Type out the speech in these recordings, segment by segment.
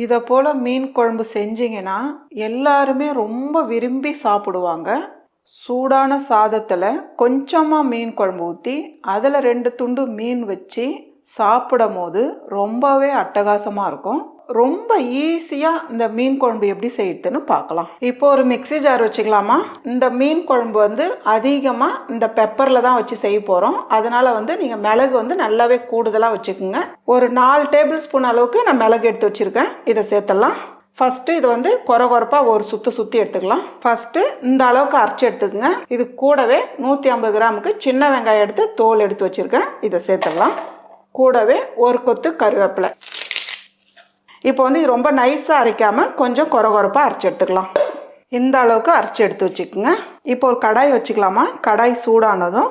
இதை போல் மீன் குழம்பு செஞ்சிங்கன்னா எல்லாருமே ரொம்ப விரும்பி சாப்பிடுவாங்க. சூடான சாதத்தில் கொஞ்சமாக மீன் குழம்பு ஊற்றி அதில் 2 துண்டு மீன் வச்சு சாப்பிடும் போது ரொம்பவே அட்டகாசமாக இருக்கும். ரொம்ப ஈஸியாக இந்த மீன் குழம்பு எப்படி செய்யுதுன்னு பார்க்கலாம். இப்போ ஒரு மிக்ஸி ஜார் வச்சுக்கலாமா. இந்த மீன் குழம்பு அதிகமாக இந்த பெப்பரில் தான் வச்சு செய்ய போகிறோம். அதனால் நீங்கள் மிளகு நல்லாவே கூடுதலாக வச்சுக்கோங்க. ஒரு 4 டேபிள் ஸ்பூன் அளவுக்கு நான் மிளகு எடுத்து வச்சுருக்கேன். இதை சேர்த்துடலாம். ஃபஸ்ட்டு இது கொரகொரப்பாக ஒரு சுற்றி எடுத்துக்கலாம். ஃபஸ்ட்டு இந்த அளவுக்கு அரைச்சி எடுத்துக்கோங்க. இது கூடவே 150 கிராமுக்கு சின்ன வெங்காயம் எடுத்து தோல் எடுத்து வச்சுருக்கேன். இதை சேர்த்துடலாம். கூடவே ஒரு கொத்து கருவேப்பிலை. இப்போ இது ரொம்ப நைஸாக அரைக்காமல் கொஞ்சம் கொரகொரப்பாக அரைச்சி எடுத்துக்கலாம். இந்த அளவுக்கு அரைச்சி எடுத்து வச்சுக்கோங்க. இப்போ ஒரு கடாய் வச்சுக்கலாமா. கடாய் சூடானதும்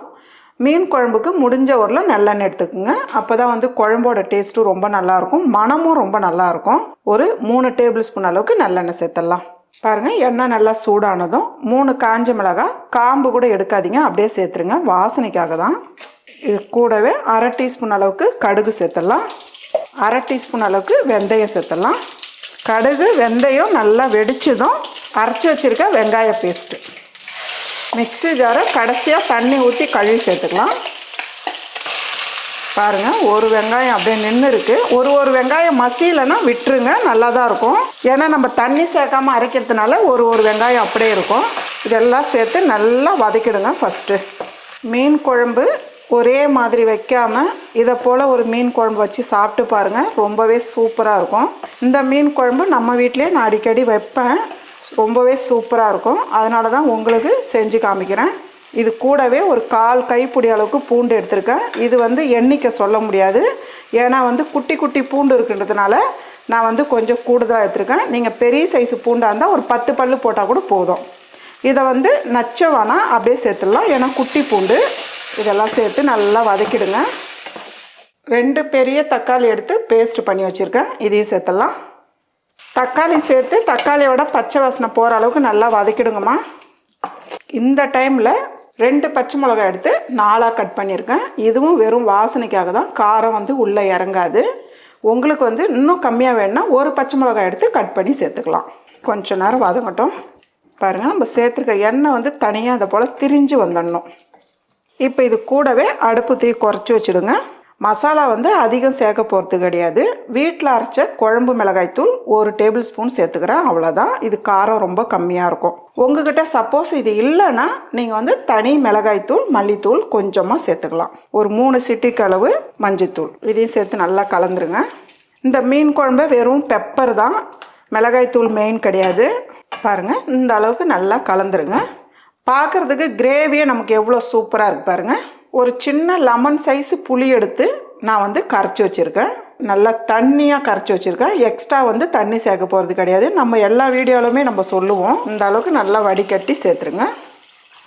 மீன் குழம்புக்கு முடிஞ்ச ஊரில் நல்லெண்ணெய் எடுத்துக்கோங்க. அப்போ தான் குழம்போட டேஸ்ட்டும் ரொம்ப நல்லாயிருக்கும், மணமும் ரொம்ப நல்லாயிருக்கும். ஒரு 3 டேபிள் ஸ்பூன் அளவுக்கு நல்லெண்ணெய் சேர்த்துடலாம். பாருங்கள், எண்ணெய் நல்லா சூடானதும் 3 காஞ்ச மிளகாய், காம்பு கூட எடுக்காதீங்க, அப்படியே சேர்த்துருங்க, வாசனைக்காக தான். இது கூடவே 1/2 டீஸ்பூன் அளவுக்கு கடுகு சேர்த்துடலாம். 1/2 டீஸ்பூன் அளவுக்கு வெந்தயம் சேர்த்துடலாம். கடுகு வெந்தயம் நல்லா வெடிச்சதும் அரைச்சி வச்சுருக்க வெங்காய பேஸ்ட்டு, மிக்ஸி ஜாரை கடைசியாக தண்ணி ஊற்றி கழுவி சேர்த்துக்கலாம். பாருங்கள், ஒரு வெங்காயம் அப்படியே நின்று இருக்குது. ஒரு வெங்காயம் மசியலைன்னா விட்டுருங்க, நல்லா தான் இருக்கும். ஏன்னா நம்ம தண்ணி சேர்க்காமல் அரைக்கிறதுனால ஒரு வெங்காயம் அப்படியே இருக்கும். இதெல்லாம் சேர்த்து நல்லா வதக்கிடுங்க. ஃபஸ்ட்டு மீன் குழம்பு ஒரே மாதிரி வைக்காமல் இதை போல் ஒரு மீன் குழம்பு வச்சு சாப்பிட்டு பாருங்கள், ரொம்பவே சூப்பராக இருக்கும். இந்த மீன் குழம்பு நம்ம வீட்டிலே நான் அடிக்கடி வைப்பேன், ரொம்பவே சூப்பராக இருக்கும். அதனால தான் உங்களுக்கு செஞ்சு காமிக்கிறேன். இது கூடவே ஒரு 1/4 கைப்பிடி அளவுக்கு பூண்டு எடுத்திருக்கேன். இது எண்ணிக்கை சொல்ல முடியாது, ஏன்னா குட்டி குட்டி பூண்டு இருக்குன்றதுனால நான் கொஞ்சம் கூடுதலாக எடுத்திருக்கேன். நீங்கள் பெரிய சைஸு பூண்டாக இருந்தால் ஒரு 10 பல்லு போட்டால் கூட போதும். இதை நச்ச வேணாம், அப்படியே சேர்த்துடலாம், ஏன்னா குட்டி பூண்டு. இதெல்லாம் சேர்த்து நல்லா வதக்கிடுங்க. 2 பெரிய தக்காளி எடுத்து பேஸ்ட் பண்ணி வச்சுருக்கேன், இதையும் சேர்த்துடலாம். தக்காளி சேர்த்து தக்காளியோட பச்சை வாசனை போகிற அளவுக்கு நல்லா வதக்கிடுங்கம்மா. இந்த டைமில் 2 பச்சை மிளகாய் எடுத்து 4ஆக கட் பண்ணியிருக்கேன். இதுவும் வெறும் வாசனைக்காக தான், காரம் உள்ளே இறங்காது. உங்களுக்கு இன்னும் கம்மியாக வேணும்னா ஒரு பச்சை மிளகாய் எடுத்து கட் பண்ணி சேர்த்துக்கலாம். கொஞ்சம் நேரம் வதங்கட்டும். பாருங்கள், நம்ம சேர்த்துருக்க எண்ணெய் தனியாக அதை போல் திரிஞ்சு வந்துடணும். இப்போ இது கூடவே அடுப்பு தீ குறைச்சி வச்சுடுங்க. மசாலா அதிகம் சேர்க்க போகிறது கிடையாது. வீட்டில் அரைச்ச குழம்பு மிளகாய்த்தூள் 1 டேபிள் ஸ்பூன் சேர்த்துக்கிறேன், அவ்வளோதான். இது காரம் ரொம்ப கம்மியாக இருக்கும். உங்ககிட்ட சப்போஸ் இது இல்லைன்னா நீங்கள் தனி மிளகாய்த்தூள் மல்லித்தூள் கொஞ்சமாக சேர்த்துக்கலாம். ஒரு 3 சிட்டிக்கு அளவு மஞ்சத்தூள், இதையும் சேர்த்து நல்லா கலந்துருங்க. இந்த மீன் குழம்பு வெறும் பெப்பர் தான், மிளகாய்த்தூள் மெயின் கிடையாது. பாருங்கள், இந்த அளவுக்கு நல்லா கலந்துருங்க. பார்க்குறதுக்கு கிரேவியே நமக்கு எவ்வளோ சூப்பராக இருக்குது பாருங்கள். ஒரு சின்ன லெமன் சைஸு புளி எடுத்து நான் கரைச்சி வச்சுருக்கேன். நல்லா தண்ணியாக கரைச்சி வச்சுருக்கேன். எக்ஸ்ட்ரா தண்ணி சேர்க்க போகிறது கிடையாது, நம்ம எல்லா வீடியோவிலுமே நம்ம சொல்லுவோம். இந்த அளவுக்கு நல்லா வடிகட்டி சேர்த்துருங்க.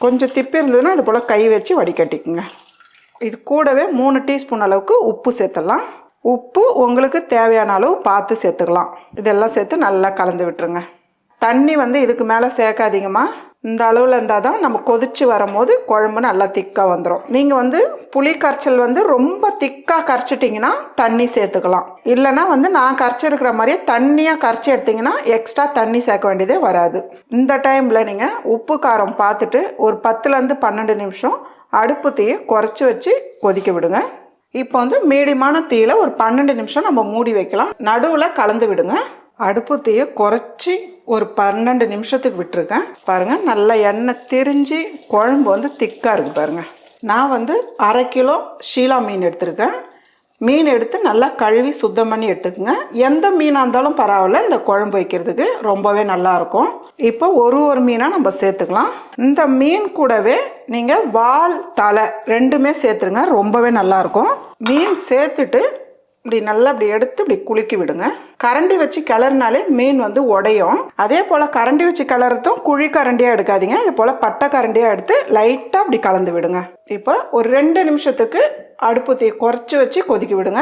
கொஞ்சம் திப்பி இருந்ததுன்னா இது போல் கை வச்சு வடிகட்டிக்குங்க. இது கூடவே 3 டீஸ்பூன் அளவுக்கு உப்பு சேர்த்துடலாம். உப்பு உங்களுக்கு தேவையான அளவு பார்த்து சேர்த்துக்கலாம். இதெல்லாம் சேர்த்து நல்லா கலந்து விட்டுருங்க. தண்ணி இதுக்கு மேலே சேர்க்காதீங்கம்மா. இந்த அளவில் இருந்தால் தான் நம்ம கொதித்து வரும்போது குழம்பு நல்லா திக்காக வந்துடும். நீங்கள் புளி கரைச்சல் ரொம்ப திக்காக கரைச்சிட்டிங்கன்னா தண்ணி சேர்த்துக்கலாம். இல்லைனா நான் கரைச்சிருக்கிற மாதிரியே தண்ணியாக கரைச்சி எடுத்திங்கன்னா எக்ஸ்ட்ரா தண்ணி சேர்க்க வேண்டியதே வராது. இந்த டைமில் நீங்கள் உப்பு காரம் பார்த்துட்டு ஒரு 10லேருந்து 12 நிமிஷம் அடுப்பு தீயை குறைச்சி வச்சு கொதிக்க விடுங்க. இப்போ மீடியமான தீயில் ஒரு 12 நிமிஷம் நம்ம மூடி வைக்கலாம். நடுவில் கலந்து விடுங்க. அடுப்பு தீயை குறைச்சி ஒரு 12 நிமிஷத்துக்கு விட்டுருக்கேன். பாருங்கள், நல்லா எண்ணெய் திரிஞ்சு குழம்பு திக்காக இருக்குது பாருங்கள். நான் 1/2 கிலோ ஷீலா மீன் எடுத்திருக்கேன். மீன் எடுத்து நல்லா கழுவி சுத்தம் பண்ணி எடுத்துக்கோங்க. எந்த மீனாக இருந்தாலும் பரவாயில்ல, இந்த குழம்பு வைக்கிறதுக்கு ரொம்பவே நல்லாயிருக்கும். இப்போ ஒரு மீனாக நம்ம சேர்த்துக்கலாம். இந்த மீன் கூடவே நீங்கள் வால் தலை 2மே சேர்த்துருங்க, ரொம்பவே நல்லாயிருக்கும். மீன் சேர்த்துட்டு இப்படி நல்லா இப்படி எடுத்து இப்படி குலுக்கி விடுங்க. கரண்டி வச்சு கிளறினாலே மீன் உடையும். அதே போல் கரண்டி வச்சு கிளறதும் குழி கரண்டியாக எடுக்காதீங்க, இது போல் பட்டை கரண்டியாக எடுத்து லைட்டாக அப்படி கலந்து விடுங்க. இப்போ ஒரு 2 நிமிஷத்துக்கு அடுப்பு தீ குறைச்சி வச்சு கொதிக்க விடுங்க.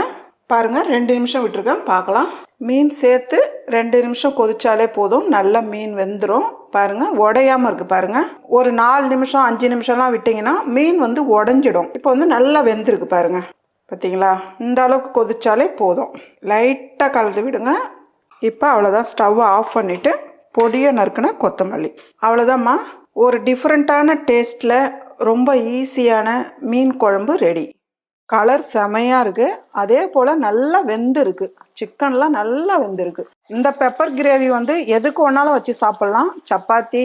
பாருங்கள், 2 நிமிஷம் விட்டுருக்கேன், பார்க்கலாம். மீன் சேர்த்து 2 நிமிஷம் கொதிச்சாலே போதும், நல்லா மீன் வெந்துடும். பாருங்கள், உடையாமல் இருக்குது பாருங்கள். ஒரு 4 நிமிஷம் 5 நிமிஷம்லாம் விட்டிங்கன்னா மீன் உடஞ்சிடும். இப்போ நல்லா வெந்திருக்கு பாருங்கள். பார்த்தீங்களா, இந்த அளவுக்கு கொதிச்சாலே போதும். லைட்டாக கலந்து விடுங்க. இப்போ அவ்வளோதான், ஸ்டவ் ஆஃப் பண்ணிவிட்டு பொடியை நறுக்குன கொத்தமல்லி. அவ்வளோதாம்மா, ஒரு டிஃப்ரெண்ட்டான டேஸ்ட்டில் ரொம்ப ஈஸியான மீன் குழம்பு ரெடி. கலர் செமையாக இருக்குது, அதே போல் நல்லா வெந்திருக்கு, சிக்கன்லாம் நல்லா வெந்திருக்கு. இந்த பெப்பர் கிரேவி வந்து எதுக்கு ஒன்றாலும் வச்சு சாப்பிட்லாம். சப்பாத்தி,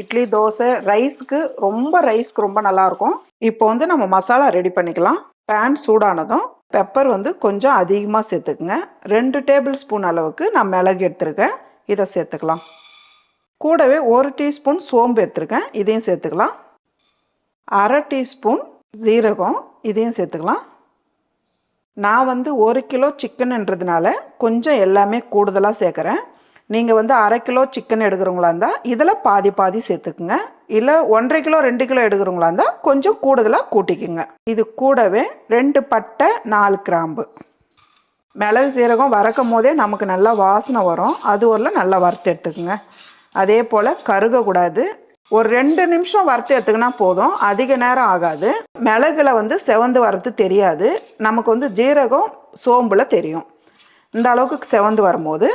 இட்லி, தோசை, ரைஸ்க்கு ரொம்ப நல்லாயிருக்கும். இப்போ வந்து நம்ம மசாலா ரெடி பண்ணிக்கலாம். பேன் சூடானதும் பெப்பர் வந்து கொஞ்சம் அதிகமாக சேர்த்துக்குங்க. 2 டேபிள் ஸ்பூன் அளவுக்கு நான் மிளகு எடுத்துருக்கேன், இதை சேர்த்துக்கலாம். கூடவே 1 டீஸ்பூன் சோம்பு எடுத்துருக்கேன், இதையும் சேர்த்துக்கலாம். 1/2 டீஸ்பூன் ஜீரகம், இதையும் சேர்த்துக்கலாம். நான் வந்து 1 கிலோ சிக்கன்ன்றதுனால கொஞ்சம் எல்லாமே கூடுதலாக சேர்க்குறேன். நீங்கள் வந்து 1/2 கிலோ சிக்கன் எடுக்கிறவங்களா இருந்தால் இதில் பாதி பாதி சேர்த்துக்குங்க. இல்லை 1/2 கிலோ 2 கிலோ எடுக்கிறவங்களா இருந்தால் கொஞ்சம் கூடுதலாக கூட்டிக்குங்க. இது கூடவே 2 பட்டை, 4 கிராம்பு. மிளகு சீரகம் வறுக்கும் போதே நமக்கு நல்லா வாசனை வரும், அது ஒரு நல்லா வறுத்து எடுத்துக்குங்க. அதே போல் கருகக்கூடாது. ஒரு 2 நிமிஷம் வறுத்து எடுத்துக்கினா போதும், அதிக நேரம் ஆகாது. மிளகுல வந்து செவந்து வறுத்து தெரியாது, நமக்கு வந்து ஜீரகம் சோம்புல தெரியும். இந்த அளவுக்கு செவந்து வரும்போது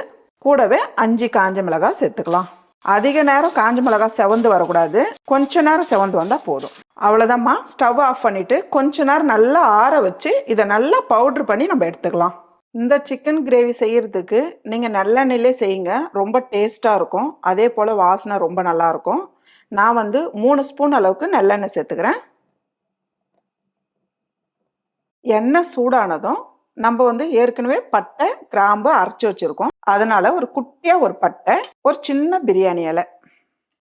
கூடவே 5 காஞ்ச மிளகாய் சேர்த்துக்கலாம். அதிக நேரம் காஞ்ச மிளகாய் செவந்து வரக்கூடாது, கொஞ்ச நேரம் செவந்து வந்தால் போதும். அவ்வளோதாம்மா, ஸ்டவ் ஆஃப் பண்ணிவிட்டு கொஞ்ச நேரம் நல்லா ஆற வச்சு இதை நல்லா பவுட்ரு பண்ணி நம்ம எடுத்துக்கலாம். இந்த சிக்கன் கிரேவி செய்கிறதுக்கு நீங்கள் நல்லெண்ணெயிலே செய்யுங்க, ரொம்ப டேஸ்ட்டாக இருக்கும். அதே போல் வாசனை ரொம்ப நல்லாயிருக்கும். நான் வந்து 3 ஸ்பூன் அளவுக்கு நல்லெண்ணெய் சேர்த்துக்கிறேன். எண்ணெய் சூடானதும் நம்ம வந்து ஏற்கனவே பட்டை, கிராம்பு அரைச்சி வச்சுருக்கோம், அதனால் ஒரு குட்டியாக ஒரு பட்டை, ஒரு சின்ன பிரியாணி இலை,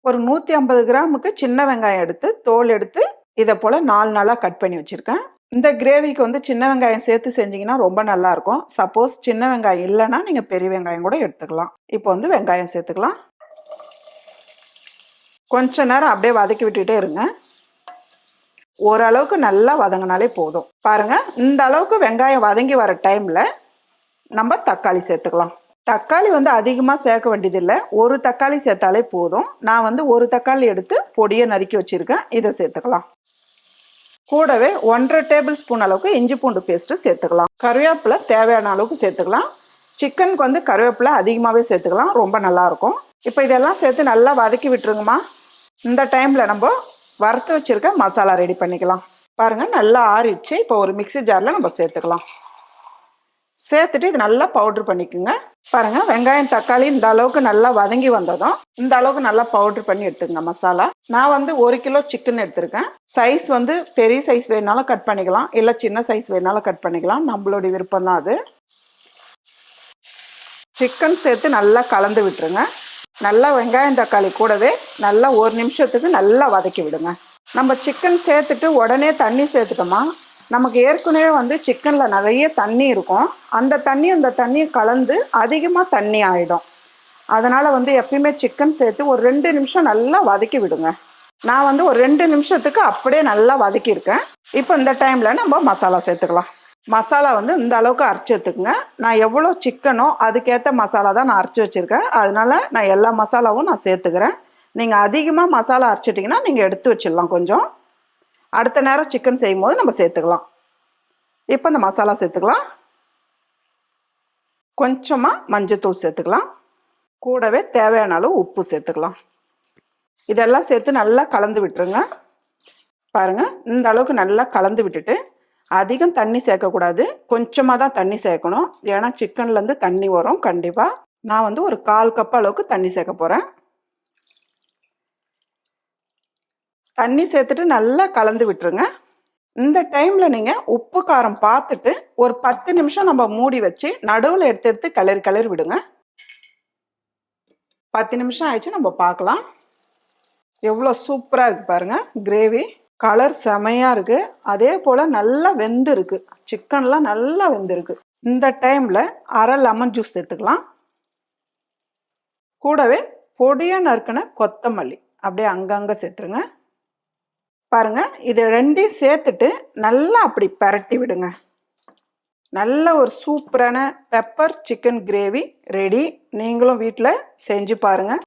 ஒரு 150 கிராமுக்கு சின்ன வெங்காயம் எடுத்து தோல் எடுத்து இதை போல் 4 நாளாக கட் பண்ணி வச்சுருக்கேன். இந்த கிரேவிக்கு வந்து சின்ன வெங்காயம் சேர்த்து செஞ்சிங்கன்னா ரொம்ப நல்லாயிருக்கும். சப்போஸ் சின்ன வெங்காயம் இல்லைன்னா நீங்கள் பெரிய வெங்காயம் கூட எடுத்துக்கலாம். இப்போ வந்து வெங்காயம் சேர்த்துக்கலாம். கொஞ்ச நேரம் அப்படியே வதக்கி விட்டுட்டே இருங்க. ஓரளவுக்கு நல்லா வதங்கினாலே போதும். பாருங்கள், இந்த அளவுக்கு வெங்காயம் வதங்கி வர டைமில் நம்ம தக்காளி சேர்த்துக்கலாம். தக்காளி வந்து அதிகமாக சேர்க்க வேண்டியதில்லை, ஒரு தக்காளி சேர்த்தாலே போதும். நான் வந்து ஒரு தக்காளி எடுத்து பொடியை நறுக்கி வச்சுருக்கேன், இதை சேர்த்துக்கலாம். கூடவே 1/2 டேபிள் ஸ்பூன் அளவுக்கு இஞ்சி பூண்டு பேஸ்ட்டு சேர்த்துக்கலாம். கருவேப்பிலை தேவையான அளவுக்கு சேர்த்துக்கலாம். சிக்கனுக்கு வந்து கருவேப்பிலை அதிகமாகவே சேர்த்துக்கலாம், ரொம்ப நல்லாயிருக்கும். இப்போ இதெல்லாம் சேர்த்து நல்லா வதக்கி விட்டுருங்கம்மா. இந்த டைமில் நம்ம வறுத்து வச்சுருக்க மசாலா ரெடி பண்ணிக்கலாம். பாருங்கள், நல்லா ஆறிடுச்சு. இப்போ ஒரு மிக்ஸி ஜாரில் நம்ம சேர்த்துக்கலாம். சேர்த்துட்டு இது நல்லா பவுட்ரு பண்ணிக்கோங்க. பாருங்கள், வெங்காயம் தக்காளி இந்த அளவுக்கு நல்லா வதங்கி வந்ததும் இந்த அளவுக்கு நல்லா பவுட்ரு பண்ணி எடுத்துங்க மசாலா. நான் வந்து 1 கிலோ சிக்கன் எடுத்திருக்கேன். சைஸ் வந்து பெரிய சைஸ் வேணாலும் கட் பண்ணிக்கலாம், இல்லை சின்ன சைஸ் வேணாலும் கட் பண்ணிக்கலாம், நம்மளுடைய விருப்பம் தான் அது. சிக்கன் சேர்த்து நல்லா கலந்து விட்டுருங்க. நல்லா வெங்காயம் தக்காளி கூடவே நல்லா 1 நிமிஷத்துக்கு நல்லா வதக்கி விடுங்க. நம்ம சிக்கன் சேர்த்துட்டு உடனே தண்ணி சேர்த்துட்டோமா, நமக்கு ஏற்கனவே வந்து சிக்கனில் நிறைய தண்ணி இருக்கும், அந்த தண்ணியை கலந்து அதிகமாக தண்ணி ஆகிடும். அதனால் வந்து எப்பயுமே சிக்கன் சேர்த்து ஒரு 2 நிமிஷம் நல்லா வதக்கி விடுங்க. நான் வந்து ஒரு 2 நிமிஷத்துக்கு அப்படியே நல்லா வதக்கியிருக்கேன். இப்போ இந்த டைமில் நம்ம மசாலா சேர்த்துக்கலாம். மசாலா வந்து இந்த அளவுக்கு அரைச்சி எடுத்துக்கோங்க. நான் எவ்வளோ சிக்கனோ அதுக்கேற்ற மசாலா தான் நான் அரைச்சி வச்சுருக்கேன், அதனால நான் எல்லா மசாலாவும் நான் சேர்த்துக்கிறேன். நீங்கள் அதிகமாக மசாலா அரைச்சிட்டிங்கன்னா நீங்கள் எடுத்து வச்சிடலாம் கொஞ்சம், அடுத்த நேரம் சிக்கன் செய்யும் போது நம்ம சேர்த்துக்கலாம். இப்போ இந்த மசாலா சேர்த்துக்கலாம். கொஞ்சமாக மஞ்சத்தூள் சேர்த்துக்கலாம். கூடவே தேவையான அளவு உப்பு சேர்த்துக்கலாம். இதெல்லாம் சேர்த்து நல்லா கலந்து விட்டுருங்க. பாருங்கள், இந்த அளவுக்கு நல்லா கலந்து விட்டுட்டு அதிகம் தண்ணி சேர்க்கக்கூடாது, கொஞ்சமாக தான் தண்ணி சேர்க்கணும். ஏன்னா சிக்கன்லேருந்து தண்ணி வரும் கண்டிப்பாக. நான் வந்து ஒரு 1/4 கப் அளவுக்கு தண்ணி சேர்க்க போகிறேன். தண்ணி சேர்த்துட்டு நல்லா கலந்து விட்டுருங்க. இந்த டைமில் நீங்கள் உப்பு காரம் பார்த்துட்டு ஒரு 10 நிமிஷம் நம்ம மூடி வச்சு நடுவில் எடுத்து கிளறி விடுங்க. 10 நிமிஷம் ஆயிடுச்சு, நம்ம பார்க்கலாம். எவ்வளோ சூப்பராக இருக்குது பாருங்கள், கிரேவி கலர் செமையாக இருக்குது. அதே போல் நல்லா வெந்திருக்கு, சிக்கன்லாம் நல்லா வெந்திருக்கு. இந்த டைமில் 1/2 லெமன் ஜூஸ் சேர்த்துக்கலாம். கூடவே பொடியாக நறுக்கின கொத்தமல்லி அப்படியே அங்கங்கே சேர்த்துருங்க. பாருங்கள், இது 2ஐயும் சேர்த்துட்டு நல்லா அப்படி பரட்டி விடுங்க. நல்ல ஒரு சூப்பரான பெப்பர் சிக்கன் கிரேவி ரெடி. நீங்களும் வீட்டில் செஞ்சு பாருங்கள்.